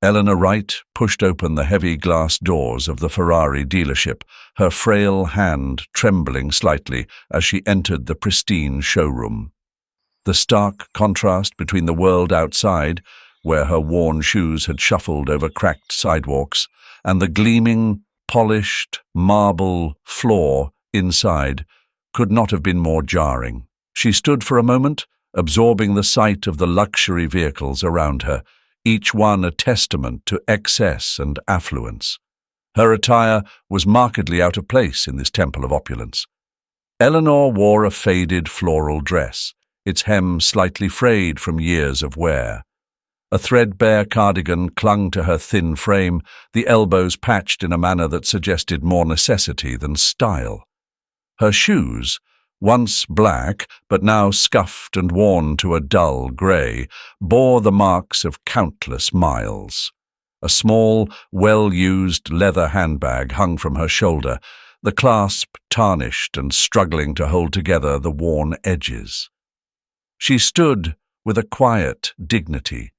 Elena Wright pushed open the heavy glass doors of the Ferrari dealership, her frail hand trembling slightly as she entered the pristine showroom. The stark contrast between the world outside, where her worn shoes had shuffled over cracked sidewalks, and the gleaming, polished marble floor inside could not have been more jarring. She stood for a moment, absorbing the sight of the luxury vehicles around her, each one a testament to excess and affluence. Her attire was markedly out of place in this temple of opulence. Eleanor wore a faded floral dress, its hem slightly frayed from years of wear. A threadbare cardigan clung to her thin frame, the elbows patched in a manner that suggested more necessity than style. Her shoes, once black but now scuffed and worn to a dull grey, bore the marks of countless miles. A small, well-used leather handbag hung from her shoulder, the clasp tarnished and struggling to hold together the worn edges. She stood with a quiet dignity,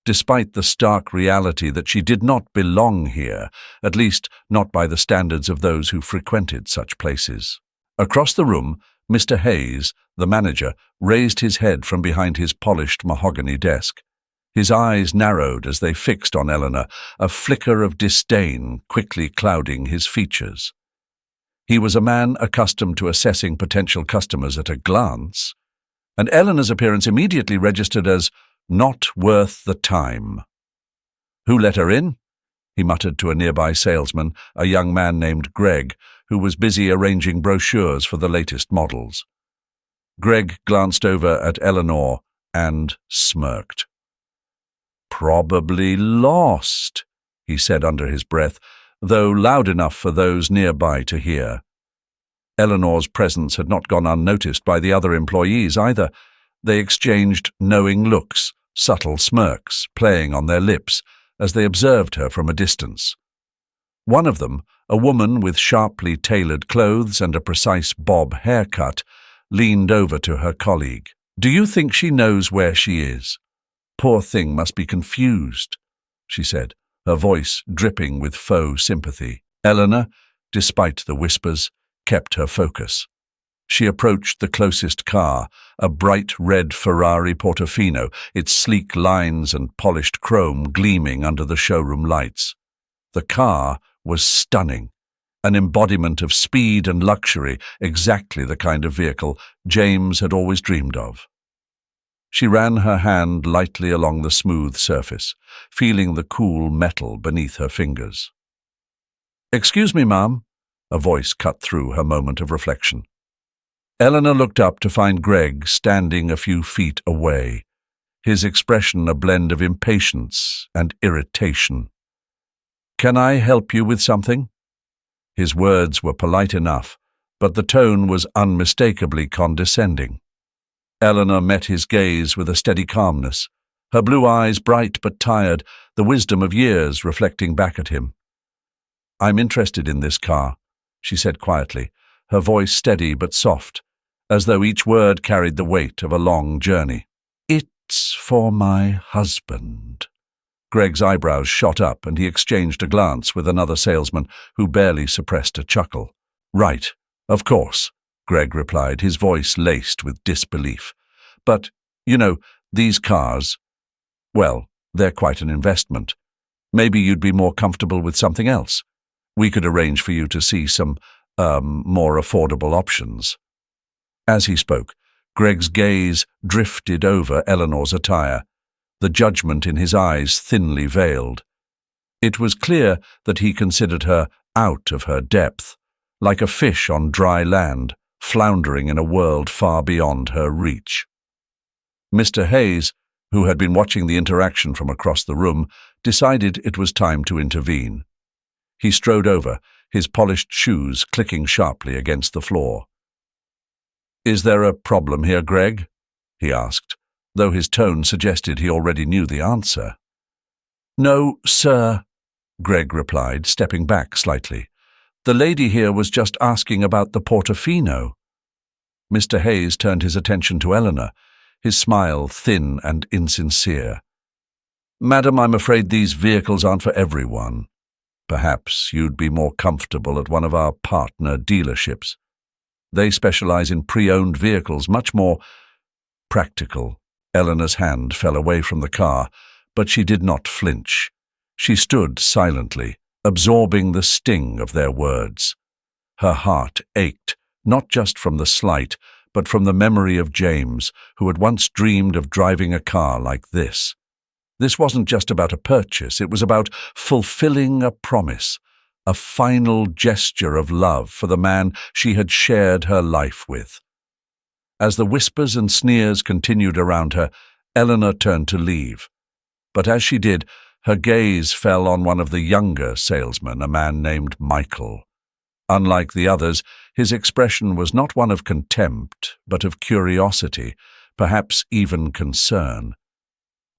despite the stark reality that she did not belong here, at least not by the standards of those who frequented such places. Across the room, Mr. Hayes, the manager, raised his head from behind his polished mahogany desk. His eyes narrowed as they fixed on Eleanor, a flicker of disdain quickly clouding his features. He was a man accustomed to assessing potential customers at a glance, and Eleanor's appearance immediately registered as not worth the time. "Who let her in?" he muttered to a nearby salesman, a young man named Greg, who was busy arranging brochures for the latest models. Greg glanced over at Eleanor and smirked. "Probably lost," he said under his breath, though loud enough for those nearby to hear. Eleanor's presence had not gone unnoticed by the other employees either. They exchanged knowing looks, subtle smirks playing on their lips as they observed her from a distance. One of them, a woman with sharply tailored clothes and a precise bob haircut, leaned over to her colleague. "Do you think she knows where she is? Poor thing must be confused," she said, her voice dripping with faux sympathy. Eleanor, despite the whispers, kept her focus. She approached the closest car, a bright red Ferrari Portofino, its sleek lines and polished chrome gleaming under the showroom lights. The car was stunning, an embodiment of speed and luxury, exactly the kind of vehicle James had always dreamed of. She ran her hand lightly along the smooth surface, feeling the cool metal beneath her fingers. "Excuse me, ma'am," a voice cut through her moment of reflection. Eleanor looked up to find Greg standing a few feet away, his expression a blend of impatience and irritation. "Can I help you with something?" His words were polite enough, but the tone was unmistakably condescending. Eleanor met his gaze with a steady calmness, her blue eyes bright but tired, the wisdom of years reflecting back at him. "I'm interested in this car," she said quietly, her voice steady but soft, as though each word carried the weight of a long journey. "It's for my husband." Greg's eyebrows shot up and he exchanged a glance with another salesman who barely suppressed a chuckle. "Right, of course," Greg replied, his voice laced with disbelief. "But, these cars, well, they're quite an investment. Maybe you'd be more comfortable with something else. We could arrange for you to see some, more affordable options." As he spoke, Greg's gaze drifted over Eleanor's attire, the judgment in his eyes thinly veiled. It was clear that he considered her out of her depth, like a fish on dry land, floundering in a world far beyond her reach. Mr. Hayes, who had been watching the interaction from across the room, decided it was time to intervene. He strode over, his polished shoes clicking sharply against the floor. "Is there a problem here, Greg?" he asked, though his tone suggested he already knew the answer. "No, sir," Greg replied, stepping back slightly. "The lady here was just asking about the Portofino." Mr. Hayes turned his attention to Eleanor, his smile thin and insincere. Madam, I'm afraid these vehicles aren't for everyone. Perhaps you'd be more comfortable at one of our partner dealerships. They specialize in pre-owned vehicles, much more practical. Eleanor's hand fell away from the car, but she did not flinch. She stood silently, absorbing the sting of their words. Her heart ached, not just from the slight, but from the memory of James, who had once dreamed of driving a car like this. This wasn't just about a purchase, it was about fulfilling a promise, a final gesture of love for the man she had shared her life with. As the whispers and sneers continued around her, Eleanor turned to leave. But as she did, her gaze fell on one of the younger salesmen, a man named Michael. Unlike the others, his expression was not one of contempt, but of curiosity, perhaps even concern.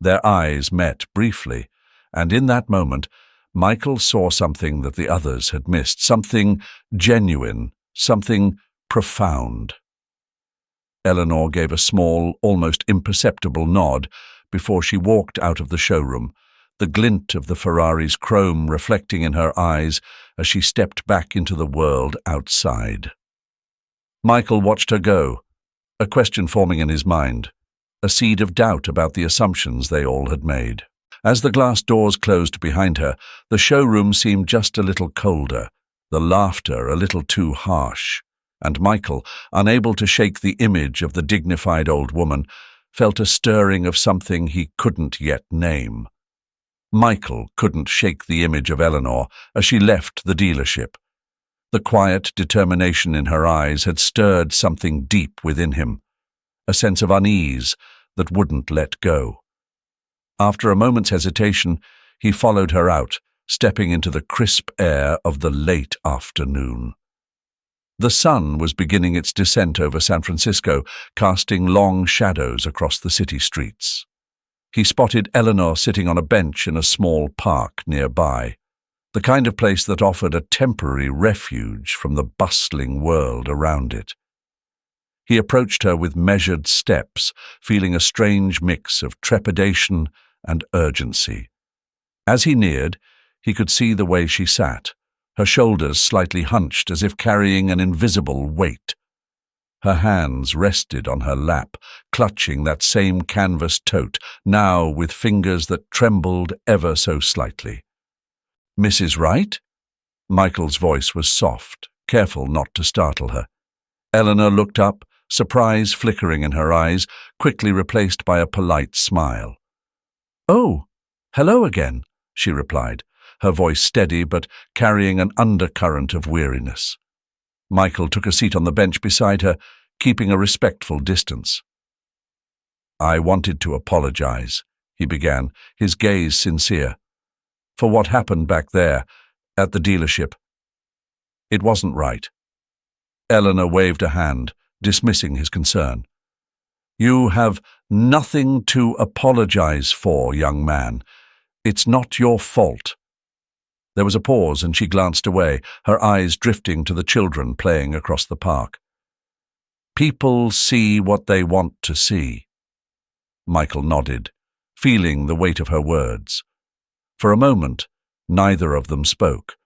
Their eyes met briefly, and in that moment, Michael saw something that the others had missed, something genuine, something profound. Eleanor gave a small, almost imperceptible nod before she walked out of the showroom, the glint of the Ferrari's chrome reflecting in her eyes as she stepped back into the world outside. Michael watched her go, a question forming in his mind, a seed of doubt about the assumptions they all had made. As the glass doors closed behind her, the showroom seemed just a little colder, the laughter a little too harsh, and Michael, unable to shake the image of the dignified old woman, felt a stirring of something he couldn't yet name. Michael couldn't shake the image of Eleanor as she left the dealership. The quiet determination in her eyes had stirred something deep within him, a sense of unease that wouldn't let go. After a moment's hesitation, he followed her out, stepping into the crisp air of the late afternoon. The sun was beginning its descent over San Francisco, casting long shadows across the city streets. He spotted Eleanor sitting on a bench in a small park nearby, the kind of place that offered a temporary refuge from the bustling world around it. He approached her with measured steps, feeling a strange mix of trepidation and urgency. As he neared, he could see the way she sat, her shoulders slightly hunched as if carrying an invisible weight. Her hands rested on her lap, clutching that same canvas tote, now with fingers that trembled ever so slightly. "Mrs. Wright?" Michael's voice was soft, careful not to startle her. Eleanor looked up, surprise flickering in her eyes, quickly replaced by a polite smile. "Oh, hello again," she replied, her voice steady but carrying an undercurrent of weariness. Michael took a seat on the bench beside her, keeping a respectful distance. "I wanted to apologize," he began, his gaze sincere, "for what happened back there, at the dealership. It wasn't right." Eleanor waved a hand, dismissing his concern. "You have nothing to apologize for, young man. It's not your fault." There was a pause and she glanced away, her eyes drifting to the children playing across the park. "People see what they want to see." Michael nodded, feeling the weight of her words. For a moment, neither of them spoke,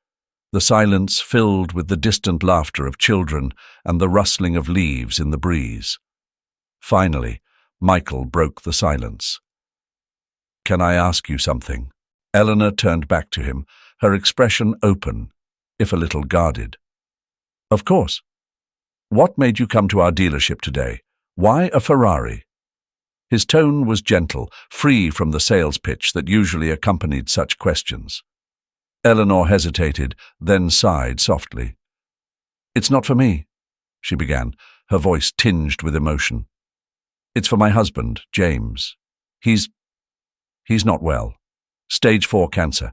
the silence filled with the distant laughter of children and the rustling of leaves in the breeze. Finally, Michael broke the silence. "Can I ask you something?" Eleanor turned back to him, her expression open, if a little guarded. "Of course. What made you come to our dealership today? Why a Ferrari?" His tone was gentle, free from the sales pitch that usually accompanied such questions. Eleanor hesitated, then sighed softly. "It's not for me," she began, her voice tinged with emotion. "It's for my husband, James. He's not well. Stage 4 cancer.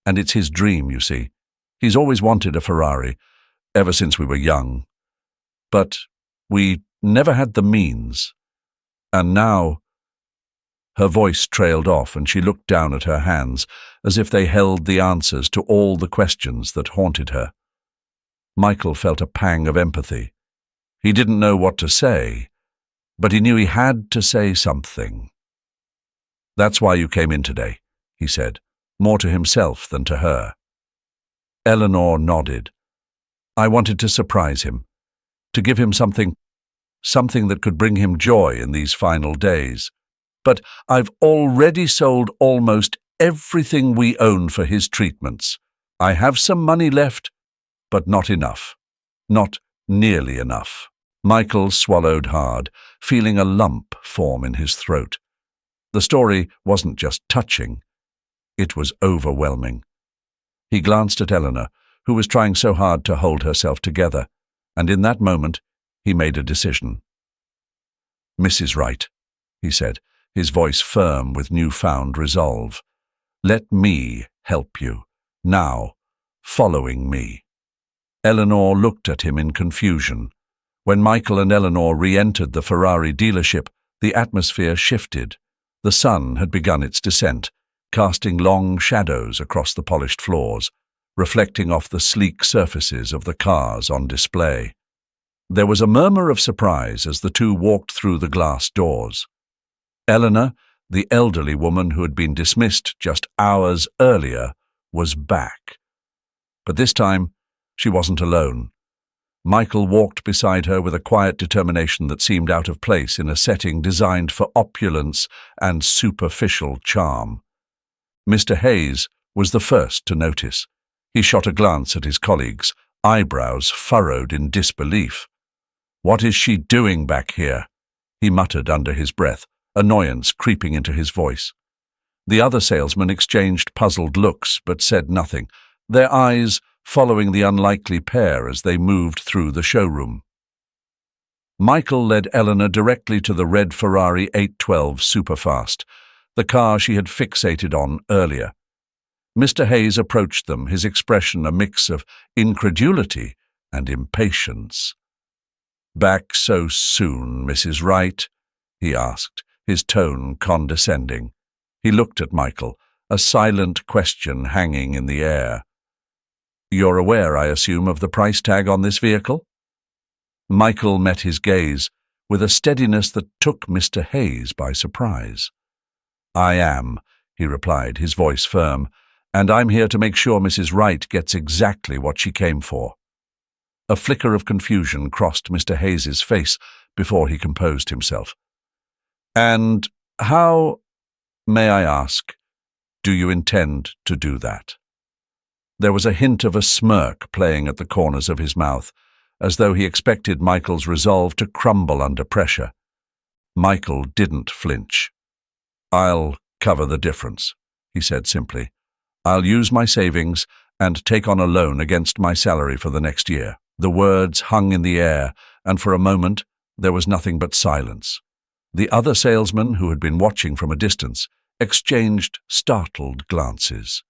And it's his dream, you see. He's always wanted a Ferrari, ever since we were young. But we never had the means. And now—" Her voice trailed off and she looked down at her hands as if they held the answers to all the questions that haunted her. Michael felt a pang of empathy. He didn't know what to say, but he knew he had to say something. "That's why you came in today," he said, more to himself than to her. Eleanor nodded. "I wanted to surprise him, to give him something that could bring him joy in these final days. But I've already sold almost everything we own for his treatments. I have some money left, but not enough. Not nearly enough." Michael swallowed hard, feeling a lump form in his throat. The story wasn't just touching, it was overwhelming. He glanced at Elena, who was trying so hard to hold herself together, and in that moment he made a decision. "Mrs. Wright," he said, his voice firm with newfound resolve, "let me help you, now, following me." Eleanor looked at him in confusion. When Michael and Eleanor re-entered the Ferrari dealership, the atmosphere shifted. The sun had begun its descent, casting long shadows across the polished floors, reflecting off the sleek surfaces of the cars on display. There was a murmur of surprise as the two walked through the glass doors. Elena, the elderly woman who had been dismissed just hours earlier, was back. But this time, she wasn't alone. Michael walked beside her with a quiet determination that seemed out of place in a setting designed for opulence and superficial charm. Mr. Hayes was the first to notice. He shot a glance at his colleagues, eyebrows furrowed in disbelief. "What is she doing back here?" he muttered under his breath, annoyance creeping into his voice. The other salesmen exchanged puzzled looks but said nothing, their eyes following the unlikely pair as they moved through the showroom. Michael led Elena directly to the red Ferrari 812 Superfast, the car she had fixated on earlier. Mr. Hayes approached them, his expression a mix of incredulity and impatience. "Back so soon, Mrs. Wright?" he asked, his tone condescending. He looked at Michael, a silent question hanging in the air. "You're aware, I assume, of the price tag on this vehicle?" Michael met his gaze with a steadiness that took Mr. Hayes by surprise. "I am," he replied, his voice firm, "and I'm here to make sure Mrs. Wright gets exactly what she came for." A flicker of confusion crossed Mr. Hayes's face before he composed himself. "And how, may I ask, do you intend to do that?" There was a hint of a smirk playing at the corners of his mouth, as though he expected Michael's resolve to crumble under pressure. Michael didn't flinch. "I'll cover the difference," he said simply. "I'll use my savings and take on a loan against my salary for the next year." The words hung in the air, and for a moment there was nothing but silence. The other salesmen, who had been watching from a distance, exchanged startled glances.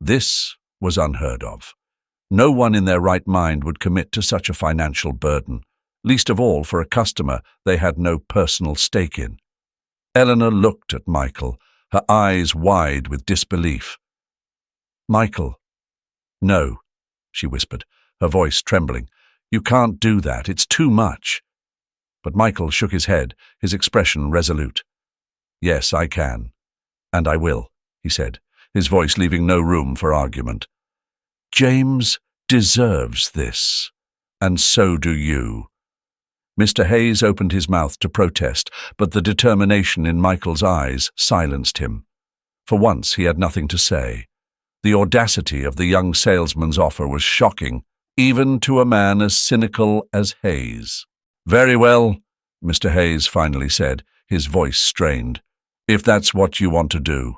This was unheard of. No one in their right mind would commit to such a financial burden, least of all for a customer they had no personal stake in. Eleanor looked at Michael, her eyes wide with disbelief. "Michael." "No," she whispered, her voice trembling. "You can't do that. It's too much." But Michael shook his head, his expression resolute. "Yes, I can. And I will," he said, his voice leaving no room for argument. "James deserves this, and so do you." Mr. Hayes opened his mouth to protest, but the determination in Michael's eyes silenced him. For once he had nothing to say. The audacity of the young salesman's offer was shocking, even to a man as cynical as Hayes. "Very well," Mr. Hayes finally said, his voice strained. "If that's what you want to do."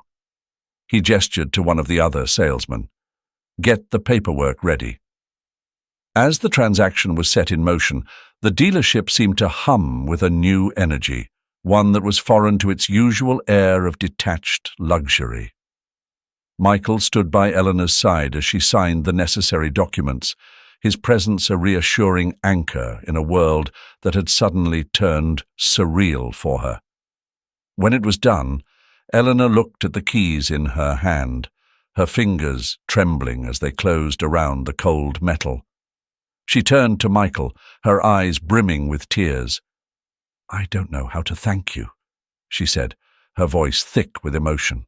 He gestured to one of the other salesmen. "Get the paperwork ready." As the transaction was set in motion, the dealership seemed to hum with a new energy, one that was foreign to its usual air of detached luxury. Michael stood by Eleanor's side as she signed the necessary documents, his presence a reassuring anchor in a world that had suddenly turned surreal for her. When it was done, Eleanor looked at the keys in her hand, her fingers trembling as they closed around the cold metal. She turned to Michael, her eyes brimming with tears. "I don't know how to thank you," she said, her voice thick with emotion.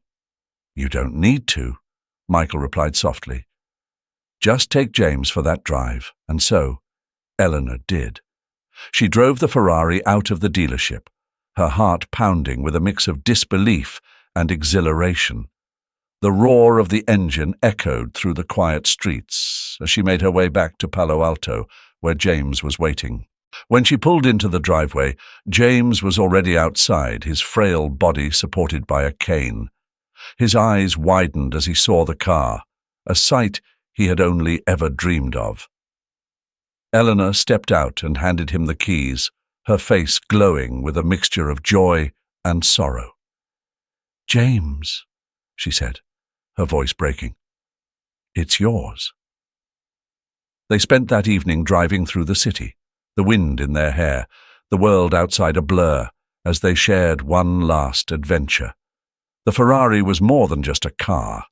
"You don't need to," Michael replied softly. "Just take James for that drive." And so Elena did. She drove the Ferrari out of the dealership, her heart pounding with a mix of disbelief and exhilaration. The roar of the engine echoed through the quiet streets as she made her way back to Palo Alto, where James was waiting. When she pulled into the driveway, James was already outside, his frail body supported by a cane. His eyes widened as he saw the car, a sight he had only ever dreamed of. Elena stepped out and handed him the keys, her face glowing with a mixture of joy and sorrow. "James," she said, her voice breaking, "it's yours." They spent that evening driving through the city, the wind in their hair, the world outside a blur, as they shared one last adventure. The Ferrari was more than just a car.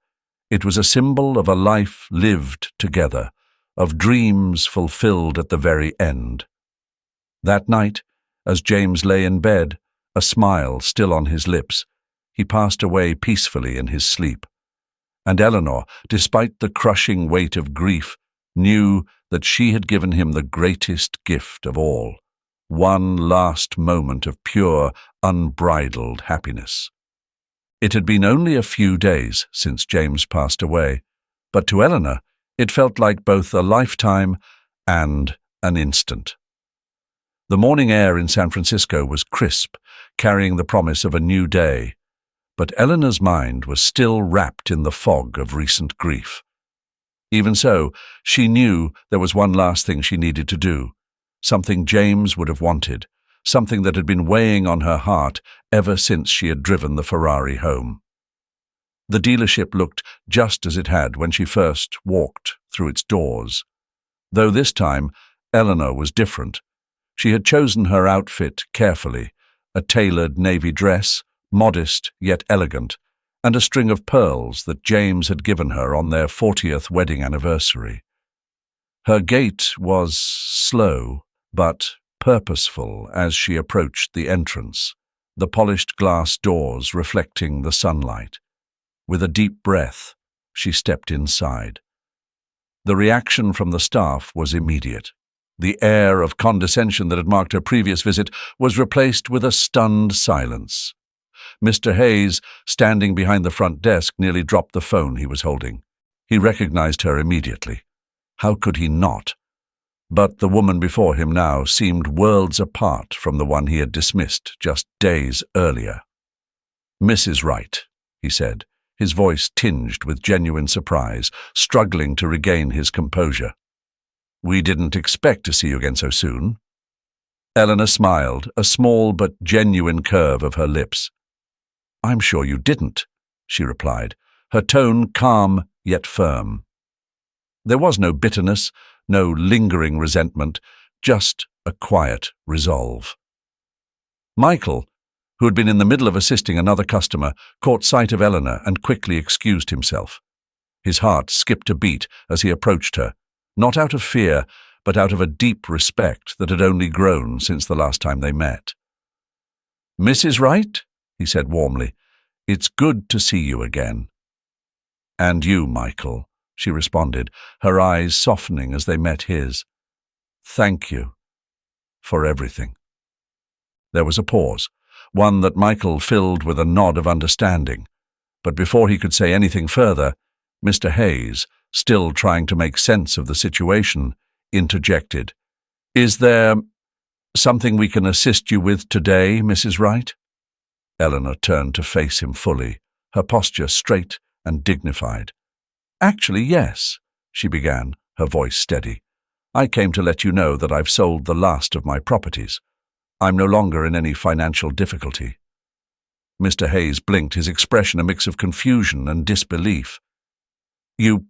It was a symbol of a life lived together, of dreams fulfilled at the very end. That night, as James lay in bed, a smile still on his lips, he passed away peacefully in his sleep. And Eleanor, despite the crushing weight of grief, knew that she had given him the greatest gift of all, one last moment of pure, unbridled happiness. It had been only a few days since James passed away, but to Eleanor it felt like both a lifetime and an instant. The morning air in San Francisco was crisp, carrying the promise of a new day, but Eleanor's mind was still wrapped in the fog of recent grief. Even so, she knew there was one last thing she needed to do, something James would have wanted, something that had been weighing on her heart ever since she had driven the Ferrari home. The dealership looked just as it had when she first walked through its doors. Though this time, Eleanor was different. She had chosen her outfit carefully, a tailored navy dress, modest yet elegant, and a string of pearls that James had given her on their 40th wedding anniversary. Her gait was slow, but purposeful as she approached the entrance, the polished glass doors reflecting the sunlight. With a deep breath, she stepped inside. The reaction from the staff was immediate. The air of condescension that had marked her previous visit was replaced with a stunned silence. Mr. Hayes, standing behind the front desk, nearly dropped the phone he was holding. He recognized her immediately. How could he not? But the woman before him now seemed worlds apart from the one he had dismissed just days earlier. "Mrs. Wright," he said, his voice tinged with genuine surprise, struggling to regain his composure. "We didn't expect to see you again so soon." Eleanor smiled, a small but genuine curve of her lips. "I'm sure you didn't," she replied, her tone calm yet firm. There was no bitterness, no lingering resentment, just a quiet resolve. Michael, who had been in the middle of assisting another customer, caught sight of Eleanor and quickly excused himself. His heart skipped a beat as he approached her, not out of fear, but out of a deep respect that had only grown since the last time they met. "Mrs. Wright?" he said warmly. "It's good to see you again." "And you, Michael," she responded, her eyes softening as they met his. "Thank you for everything." There was a pause, one that Michael filled with a nod of understanding, but before he could say anything further, Mr. Hayes, still trying to make sense of the situation, interjected. "Is there something we can assist you with today, Mrs. Wright?" Eleanor turned to face him fully, her posture straight and dignified. "Actually, yes," she began, her voice steady. "I came to let you know that I've sold the last of my properties. I'm no longer in any financial difficulty." Mr. Hayes blinked, his expression a mix of confusion and disbelief. "You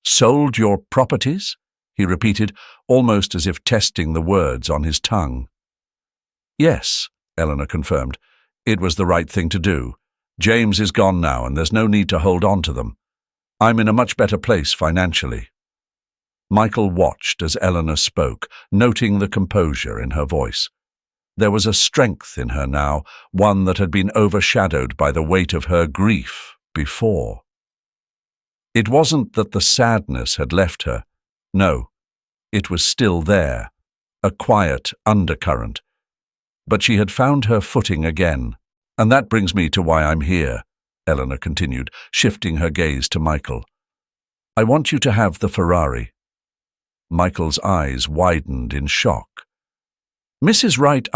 sold your properties?" he repeated, almost as if testing the words on his tongue. "Yes," Eleanor confirmed. "It was the right thing to do. James is gone now, and there's no need to hold on to them. I'm in a much better place financially." Michael watched as Eleanor spoke, noting the composure in her voice. There was a strength in her now, one that had been overshadowed by the weight of her grief before. It wasn't that the sadness had left her. No, it was still there, a quiet undercurrent. But she had found her footing again. And that brings me to why I'm here, Elena continued, shifting her gaze to Michael. I want you to have the Ferrari. Michael's eyes widened in shock. Mrs. Wright,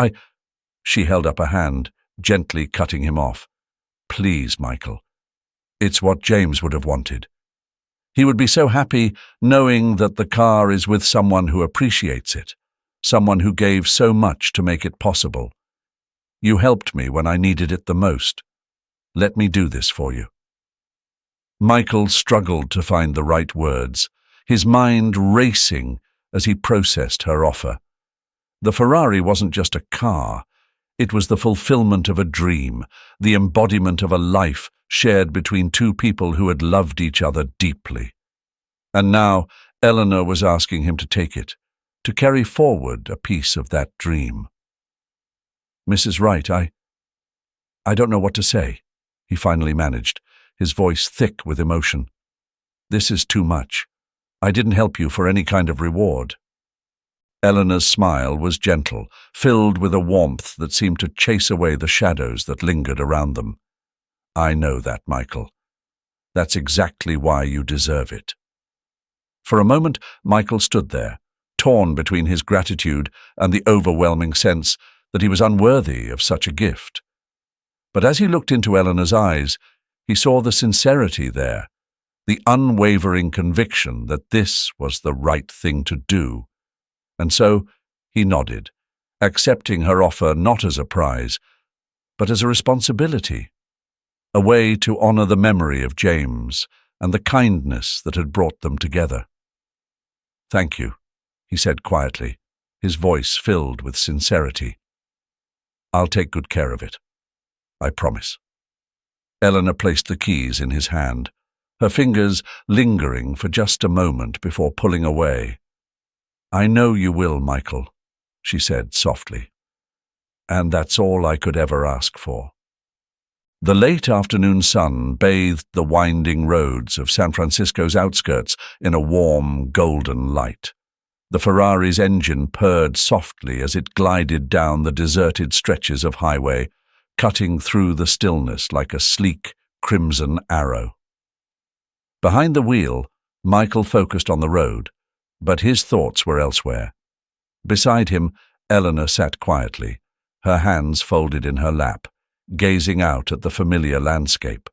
She held up a hand, gently cutting him off. Please, Michael. It's what James would have wanted. He would be so happy knowing that the car is with someone who appreciates it, someone who gave so much to make it possible. You helped me when I needed it the most. Let me do this for you. Michael struggled to find the right words, his mind racing as he processed her offer. The Ferrari wasn't just a car. It was the fulfillment of a dream, the embodiment of a life shared between two people who had loved each other deeply. And now Elena was asking him to take it, to carry forward a piece of that dream. Mrs. Wright, I don't know what to say, he finally managed, his voice thick with emotion. This is too much. I didn't help you for any kind of reward. Elena's smile was gentle, filled with a warmth that seemed to chase away the shadows that lingered around them. I know that, Michael. That's exactly why you deserve it. For a moment, Michael stood there, torn between his gratitude and the overwhelming sense that he was unworthy of such a gift. But as he looked into Elena's eyes, he saw the sincerity there, the unwavering conviction that this was the right thing to do. And so he nodded, accepting her offer not as a prize, but as a responsibility, a way to honor the memory of James and the kindness that had brought them together. Thank you, he said quietly, his voice filled with sincerity. I'll take good care of it. I promise. Elena placed the keys in his hand, her fingers lingering for just a moment before pulling away. I know you will, Michael, she said softly. And that's all I could ever ask for. The late afternoon sun bathed the winding roads of San Francisco's outskirts in a warm, golden light. The Ferrari's engine purred softly as it glided down the deserted stretches of highway, cutting through the stillness like a sleek, crimson arrow. Behind the wheel, Michael focused on the road, but his thoughts were elsewhere. Beside him, Elena sat quietly, her hands folded in her lap, gazing out at the familiar landscape.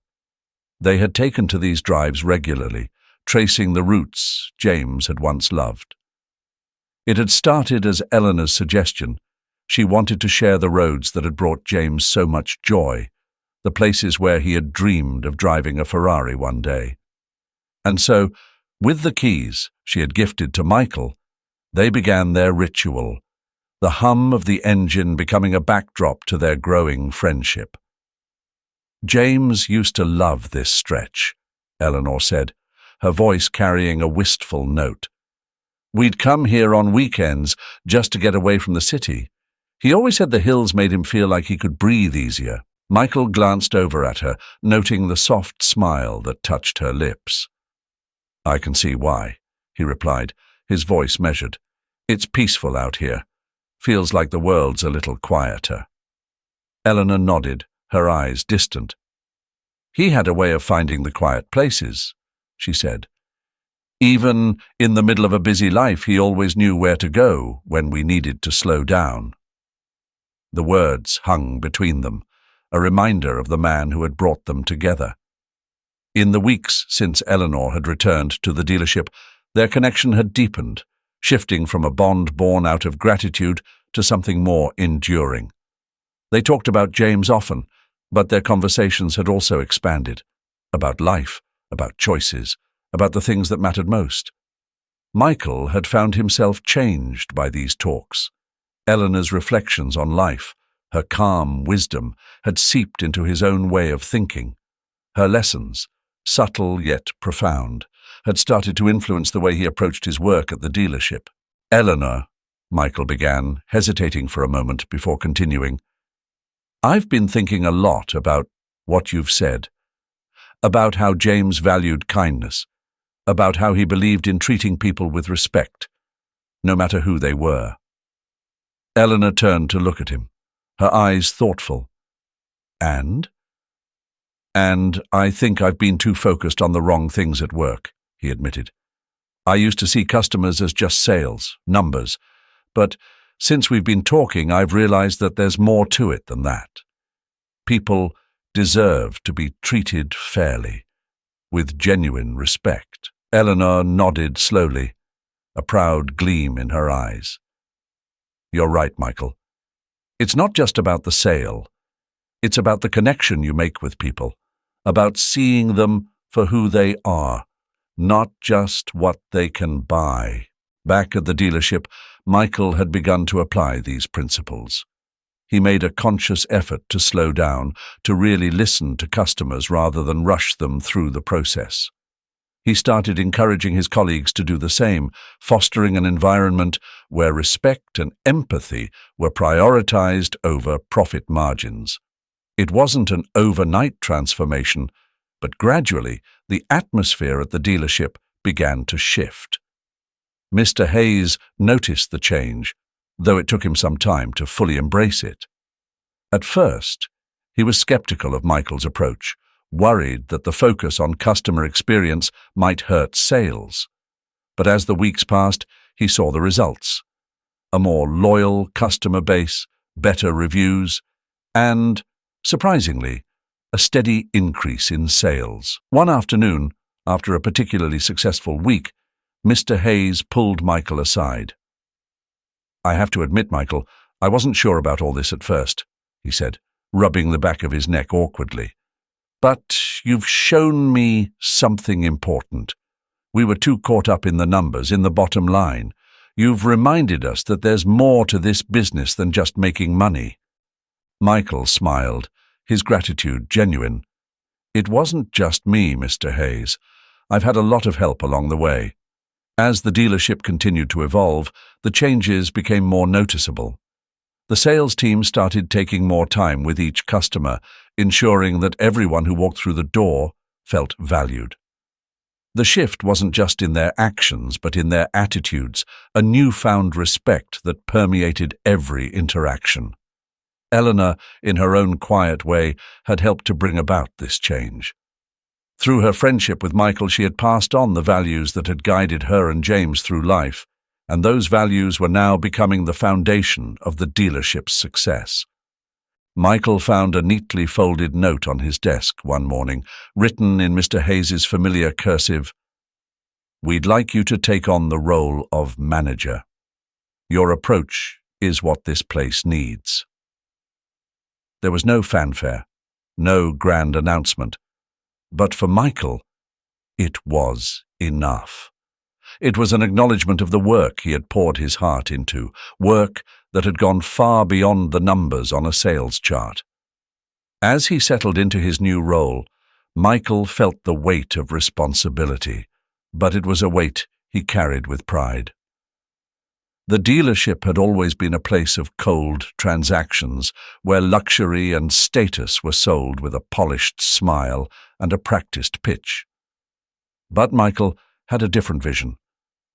They had taken to these drives regularly, tracing the routes James had once loved. It had started as Elena's suggestion. She wanted to share the roads that had brought James so much joy, the places where he had dreamed of driving a Ferrari one day. And so, with the keys she had gifted to Michael, they began their ritual, the hum of the engine becoming a backdrop to their growing friendship. James used to love this stretch, Eleanor said, her voice carrying a wistful note. We'd come here on weekends just to get away from the city. He always said the hills made him feel like he could breathe easier. Michael glanced over at her, noting the soft smile that touched her lips. I can see why, he replied, his voice measured. It's peaceful out here. Feels like the world's a little quieter. Elena nodded, her eyes distant. He had a way of finding the quiet places, she said. Even in the middle of a busy life, he always knew where to go when we needed to slow down. The words hung between them, a reminder of the man who had brought them together. In the weeks since Eleanor had returned to the dealership, their connection had deepened, shifting from a bond born out of gratitude to something more enduring. They talked about James often, but their conversations had also expanded, about life, about choices, about the things that mattered most. Michael had found himself changed by these talks. Eleanor's reflections on life, her calm wisdom, had seeped into his own way of thinking. Her lessons, subtle yet profound, had started to influence the way he approached his work at the dealership. Eleanor, Michael began, hesitating for a moment before continuing. "I've been thinking a lot about what you've said, about how James valued kindness, about how he believed in treating people with respect, no matter who they were." Elena turned to look at him, her eyes thoughtful. And I think I've been too focused on the wrong things at work," he admitted. "I used to see customers as just sales, numbers, but since we've been talking, I've realized that there's more to it than that. People deserve to be treated fairly, with genuine respect." Eleanor nodded slowly, a proud gleam in her eyes. "You're right, Michael. It's not just about the sale. It's about the connection you make with people, about seeing them for who they are, not just what they can buy." Back at the dealership, Michael had begun to apply these principles. He made a conscious effort to slow down, to really listen to customers rather than rush them through the process. He started encouraging his colleagues to do the same, fostering an environment where respect and empathy were prioritized over profit margins. It wasn't an overnight transformation, but gradually the atmosphere at the dealership began to shift. Mr. Hayes noticed the change, though it took him some time to fully embrace it. At first, he was skeptical of Michael's approach, worried that the focus on customer experience might hurt sales. But as the weeks passed, he saw the results: a more loyal customer base, better reviews, and, surprisingly, a steady increase in sales. One afternoon, after a particularly successful week, Mr. Hayes pulled Michael aside. "I have to admit, Michael, I wasn't sure about all this at first," he said, rubbing the back of his neck awkwardly. "But you've shown me something important. We were too caught up in the numbers, in the bottom line. You've reminded us that there's more to this business than just making money." Michael smiled, his gratitude genuine. "It wasn't just me, Mr. Hayes. I've had a lot of help along the way." As the dealership continued to evolve, the changes became more noticeable. The sales team started taking more time with each customer, ensuring that everyone who walked through the door felt valued. The shift wasn't just in their actions, but in their attitudes, a newfound respect that permeated every interaction. Elena, in her own quiet way, had helped to bring about this change. Through her friendship with Michael, she had passed on the values that had guided her and James through life, and those values were now becoming the foundation of the dealership's success. Michael found a neatly folded note on his desk one morning, written in Mr. Hayes's familiar cursive: "We'd like you to take on the role of manager. Your approach is what this place needs." There was no fanfare, no grand announcement, but for Michael, it was enough. It was an acknowledgement of the work he had poured his heart into, work that had gone far beyond the numbers on a sales chart. As he settled into his new role, Michael felt the weight of responsibility, but it was a weight he carried with pride. The dealership had always been a place of cold transactions, where luxury and status were sold with a polished smile and a practiced pitch. But Michael had a different vision,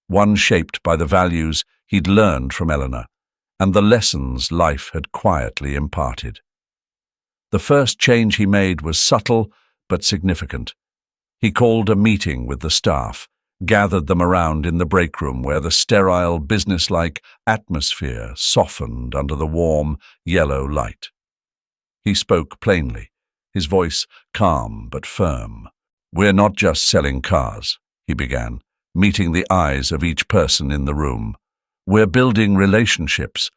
one shaped by the values he'd learned from Elena and the lessons life had quietly imparted. The first change he made was subtle but significant. He called a meeting with the staff, gathered them around in the break room where the sterile, businesslike atmosphere softened under the warm, yellow light. He spoke plainly, his voice calm but firm. "We're not just selling cars," he began, meeting the eyes of each person in the room. "We're building relationships.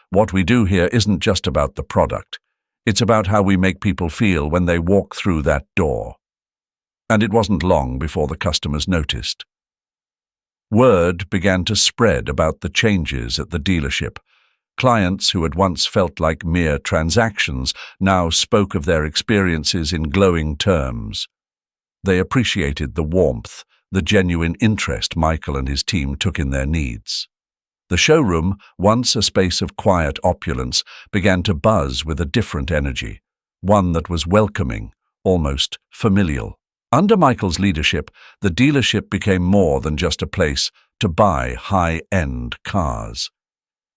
What we do here isn't just about the product. It's about how we make people feel when they walk through that door." And it wasn't long before the customers noticed. Word began to spread about the changes at the dealership. Clients who had once felt like mere transactions now spoke of their experiences in glowing terms. They appreciated the warmth, the genuine interest Michael and his team took in their needs. The showroom, once a space of quiet opulence, began to buzz with a different energy, one that was welcoming, almost familial. Under Michael's leadership, the dealership became more than just a place to buy high-end cars.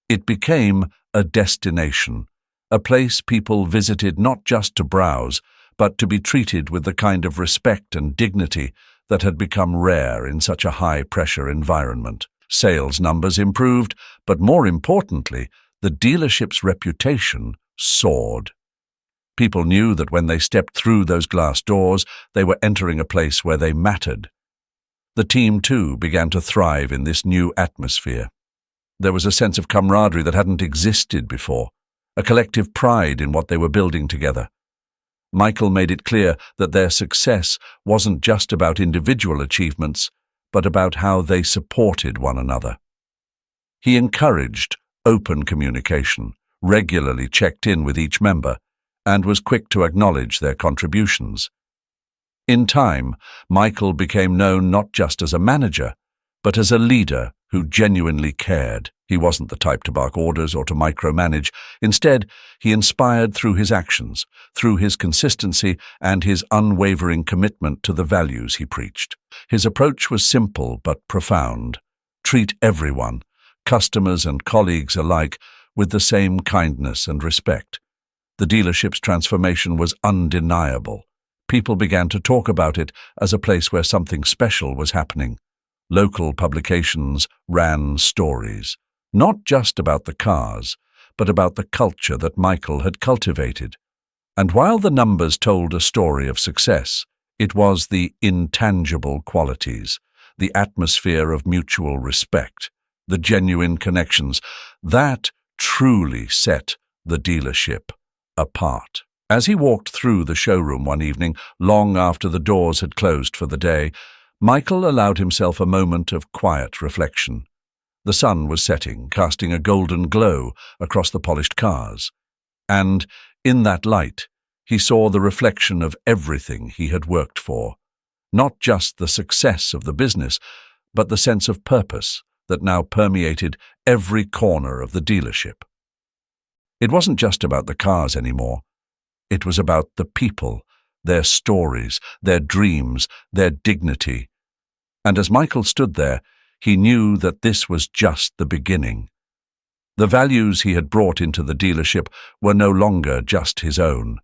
It became a destination, a place people visited not just to browse, but to be treated with the kind of respect and dignity that had become rare in such a high-pressure environment. Sales numbers improved, but more importantly, the dealership's reputation soared. People knew that when they stepped through those glass doors, they were entering a place where they mattered. The team, too, began to thrive in this new atmosphere. There was a sense of camaraderie that hadn't existed before, a collective pride in what they were building together. Michael made it clear that their success wasn't just about individual achievements, but about how they supported one another. He encouraged open communication, regularly checked in with each member, and was quick to acknowledge their contributions. In time, Michael became known not just as a manager, but as a leader who genuinely cared. He wasn't the type to bark orders or to micromanage. Instead, he inspired through his actions, through his consistency and his unwavering commitment to the values he preached. His approach was simple but profound. Treat everyone, customers and colleagues alike, with the same kindness and respect. The dealership's transformation was undeniable. People began to talk about it as a place where something special was happening. Local publications ran stories, not just about the cars, but about the culture that Michael had cultivated. And while the numbers told a story of success, it was the intangible qualities, the atmosphere of mutual respect, the genuine connections, that truly set the dealership apart. As he walked through the showroom one evening, long after the doors had closed for the day, Michael allowed himself a moment of quiet reflection. The sun was setting, casting a golden glow across the polished cars. And, in that light, he saw the reflection of everything he had worked for. Not just the success of the business, but the sense of purpose that now permeated every corner of the dealership. It wasn't just about the cars anymore. It was about the people, their stories, their dreams, their dignity. And as Michael stood there, he knew that this was just the beginning. The values he had brought into the dealership were no longer just his own.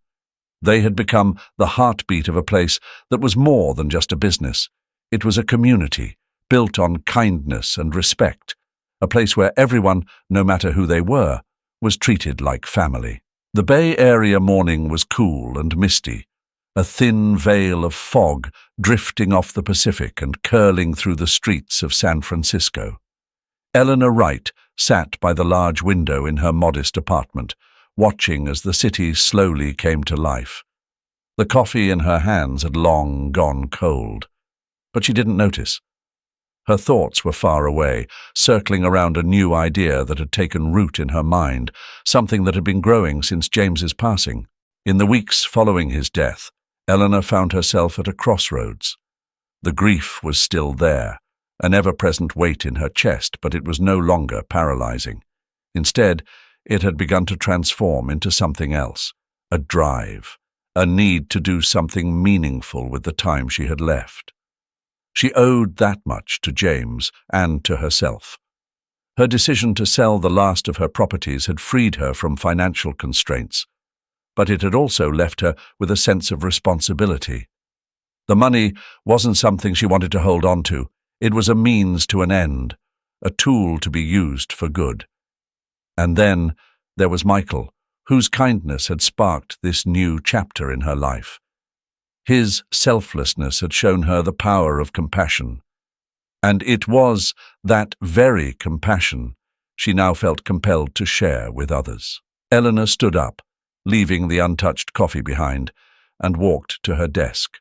They had become the heartbeat of a place that was more than just a business. It was a community, built on kindness and respect, a place where everyone, no matter who they were, was treated like family. The Bay Area morning was cool and misty, a thin veil of fog drifting off the Pacific and curling through the streets of San Francisco. Elena Wright sat by the large window in her modest apartment, watching as the city slowly came to life. The coffee in her hands had long gone cold, but she didn't notice. Her thoughts were far away, circling around a new idea that had taken root in her mind, something that had been growing since James's passing. In the weeks following his death, Elena found herself at a crossroads. The grief was still there, an ever-present weight in her chest, but it was no longer paralyzing. Instead, it had begun to transform into something else, a drive, a need to do something meaningful with the time she had left. She owed that much to James and to herself. Her decision to sell the last of her properties had freed her from financial constraints, but it had also left her with a sense of responsibility. The money wasn't something she wanted to hold on to. It was a means to an end, a tool to be used for good. And then there was Michael, whose kindness had sparked this new chapter in her life. His selflessness had shown her the power of compassion, and it was that very compassion she now felt compelled to share with others. Elena stood up, leaving the untouched coffee behind, and walked to her desk.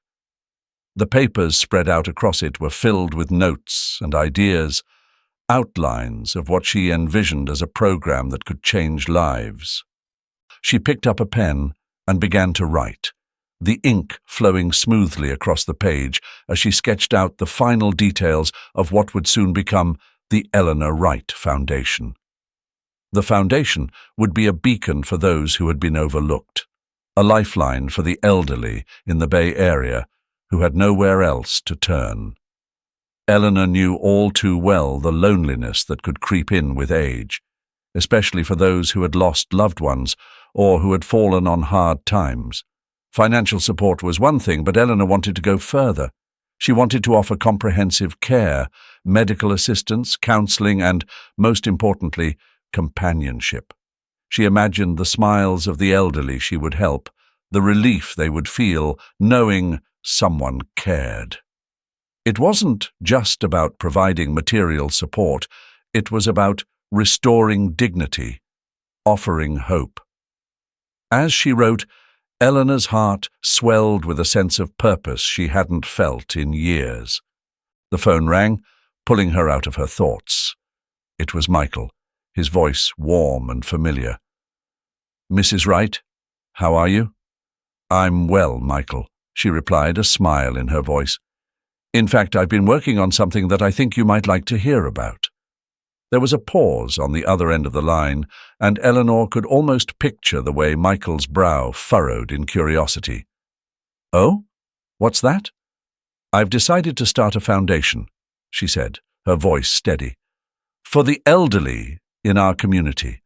The papers spread out across it were filled with notes and ideas, outlines of what she envisioned as a program that could change lives. She picked up a pen and began to write, the ink flowing smoothly across the page as she sketched out the final details of what would soon become the Elena Wright Foundation. The foundation would be a beacon for those who had been overlooked, a lifeline for the elderly in the Bay Area who had nowhere else to turn. Elena knew all too well the loneliness that could creep in with age, especially for those who had lost loved ones or who had fallen on hard times. Financial support was one thing, but Elena wanted to go further. She wanted to offer comprehensive care, medical assistance, counseling, and, most importantly, companionship. She imagined the smiles of the elderly she would help, the relief they would feel knowing someone cared. It wasn't just about providing material support, it was about restoring dignity, offering hope. As she wrote, Elena's heart swelled with a sense of purpose she hadn't felt in years. The phone rang, pulling her out of her thoughts. It was Michael, his voice warm and familiar. "Mrs. Wright, how are you?" "I'm well, Michael," she replied, a smile in her voice. "In fact, I've been working on something that I think you might like to hear about." There was a pause on the other end of the line, and Eleanor could almost picture the way Michael's brow furrowed in curiosity. "Oh? What's that?" "I've decided to start a foundation," she said, her voice steady, "for the elderly in our community,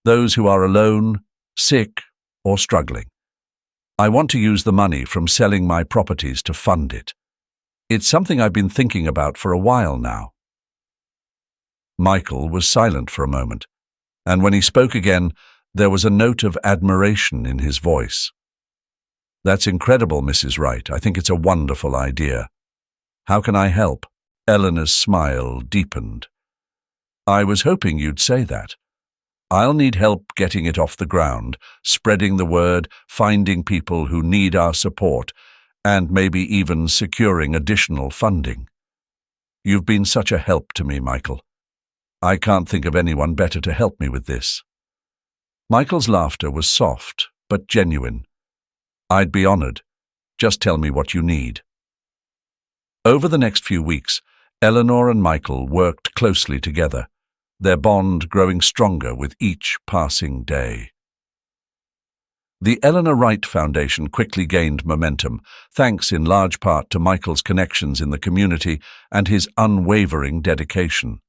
those who are alone, sick, or struggling. I want to use the money from selling my properties to fund it. It's something I've been thinking about for a while now." Michael was silent for a moment, and when he spoke again, there was a note of admiration in his voice. "That's incredible, Mrs. Wright. I think it's a wonderful idea. How can I help?" Eleanor's smile deepened. "I was hoping you'd say that. I'll need help getting it off the ground, spreading the word, finding people who need our support, and maybe even securing additional funding. You've been such a help to me, Michael. I can't think of anyone better to help me with this." Michael's laughter was soft, but genuine. "I'd be honored. Just tell me what you need." Over the next few weeks, Eleanor and Michael worked closely together, their bond growing stronger with each passing day. The Elena Wright Foundation quickly gained momentum, thanks in large part to Michael's connections in the community and his unwavering dedication.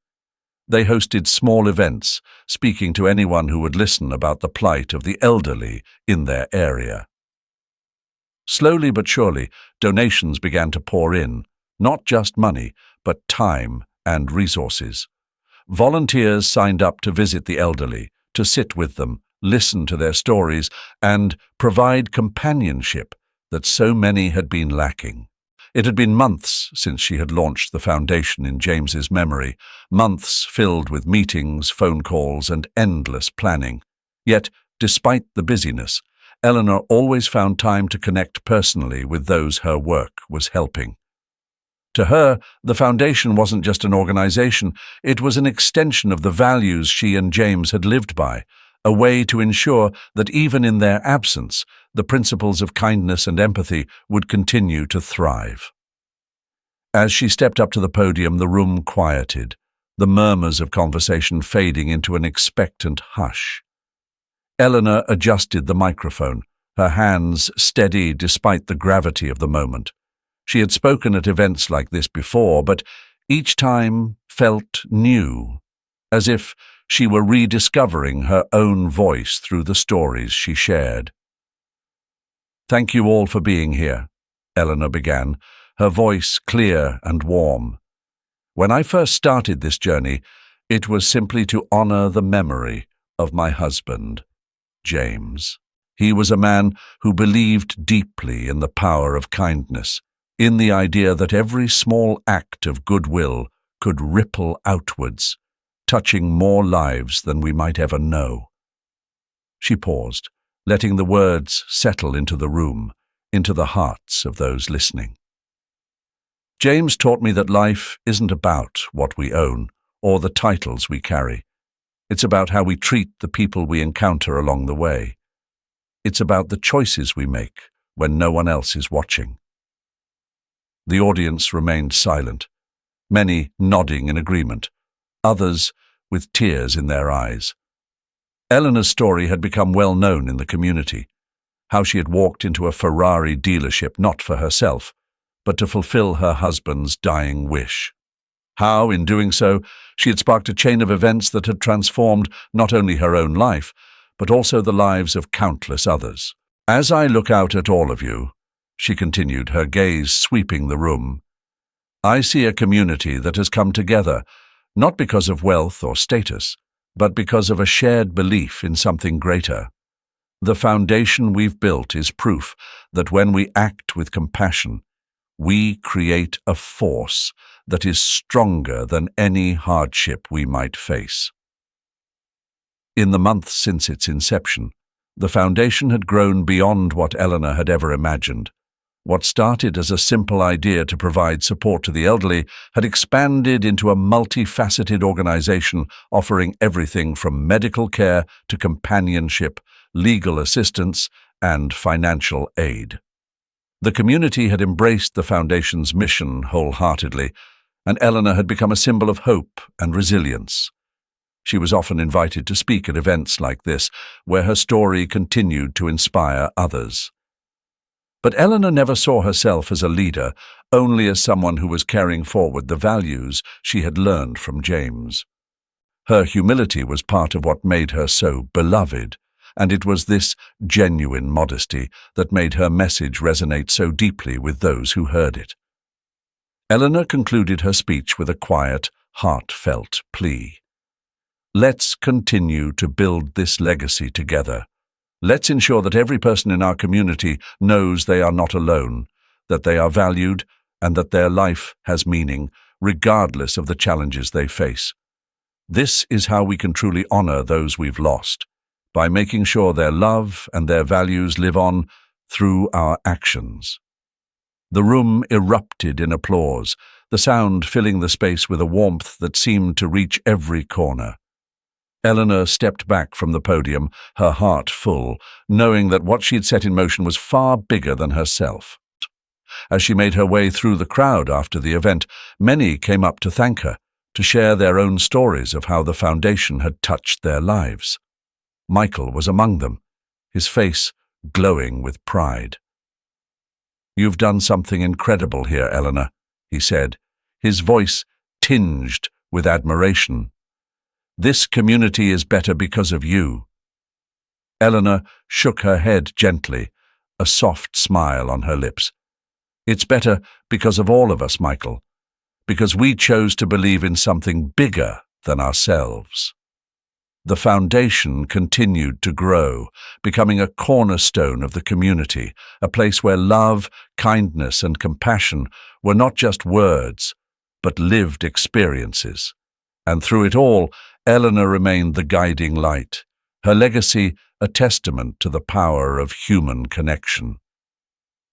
They hosted small events, speaking to anyone who would listen about the plight of the elderly in their area. Slowly but surely, donations began to pour in, not just money, but time and resources. Volunteers signed up to visit the elderly, to sit with them, listen to their stories, and provide companionship that so many had been lacking. It had been months since she had launched the foundation in James's memory, months filled with meetings, phone calls, and endless planning. Yet, despite the busyness, Eleanor always found time to connect personally with those her work was helping. To her, the foundation wasn't just an organization, it was an extension of the values she and James had lived by, a way to ensure that even in their absence, the principles of kindness and empathy would continue to thrive. As she stepped up to the podium, the room quieted, the murmurs of conversation fading into an expectant hush. Eleanor adjusted the microphone, her hands steady despite the gravity of the moment. She had spoken at events like this before, but each time felt new, as if she were rediscovering her own voice through the stories she shared. "Thank you all for being here," Eleanor began, her voice clear and warm. "When I first started this journey, it was simply to honor the memory of my husband, James. He was a man who believed deeply in the power of kindness, in the idea that every small act of goodwill could ripple outwards, touching more lives than we might ever know." She paused, letting the words settle into the room, into the hearts of those listening. "James taught me that life isn't about what we own or the titles we carry. It's about how we treat the people we encounter along the way. It's about the choices we make when no one else is watching." The audience remained silent, many nodding in agreement, others with tears in their eyes. Elena's story had become well known in the community, how she had walked into a Ferrari dealership not for herself, but to fulfill her husband's dying wish. How, in doing so, she had sparked a chain of events that had transformed not only her own life, but also the lives of countless others. As I look out at all of you, she continued, her gaze sweeping the room, I see a community that has come together, not because of wealth or status, but because of a shared belief in something greater. The foundation we've built is proof that when we act with compassion, we create a force that is stronger than any hardship we might face. In the months since its inception, the foundation had grown beyond what Elena had ever imagined. What started as a simple idea to provide support to the elderly had expanded into a multifaceted organization offering everything from medical care to companionship, legal assistance, and financial aid. The community had embraced the Foundation's mission wholeheartedly, and Elena had become a symbol of hope and resilience. She was often invited to speak at events like this, where her story continued to inspire others. But Elena never saw herself as a leader, only as someone who was carrying forward the values she had learned from James. Her humility was part of what made her so beloved, and it was this genuine modesty that made her message resonate so deeply with those who heard it. Elena concluded her speech with a quiet, heartfelt plea. Let's continue to build this legacy together. Let's ensure that every person in our community knows they are not alone, that they are valued, and that their life has meaning, regardless of the challenges they face. This is how we can truly honor those we've lost, by making sure their love and their values live on through our actions. The room erupted in applause, the sound filling the space with a warmth that seemed to reach every corner. Elena stepped back from the podium, her heart full, knowing that what she had set in motion was far bigger than herself. As she made her way through the crowd after the event, many came up to thank her, to share their own stories of how the Foundation had touched their lives. Michael was among them, his face glowing with pride. You've done something incredible here, Elena, he said, his voice tinged with admiration. This community is better because of you. Elena shook her head gently, a soft smile on her lips. It's better because of all of us, Michael, because we chose to believe in something bigger than ourselves. The Foundation continued to grow, becoming a cornerstone of the community, a place where love, kindness, and compassion were not just words, but lived experiences. And through it all, Elena remained the guiding light, her legacy a testament to the power of human connection.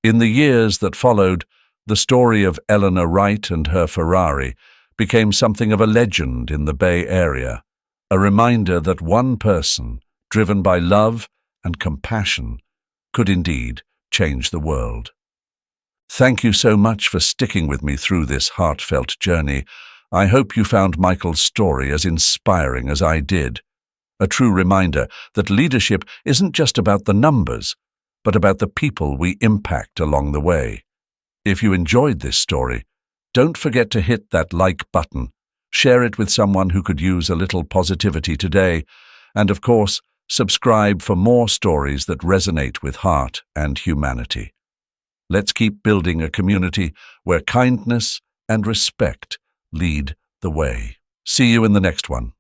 In the years that followed, the story of Elena Wright and her Ferrari became something of a legend in the Bay Area, a reminder that one person, driven by love and compassion, could indeed change the world. Thank you so much for sticking with me through this heartfelt journey. I hope you found Michael's story as inspiring as I did. A true reminder that leadership isn't just about the numbers, but about the people we impact along the way. If you enjoyed this story, don't forget to hit that like button, share it with someone who could use a little positivity today, and of course, subscribe for more stories that resonate with heart and humanity. Let's keep building a community where kindness and respect lead the way. See you in the next one.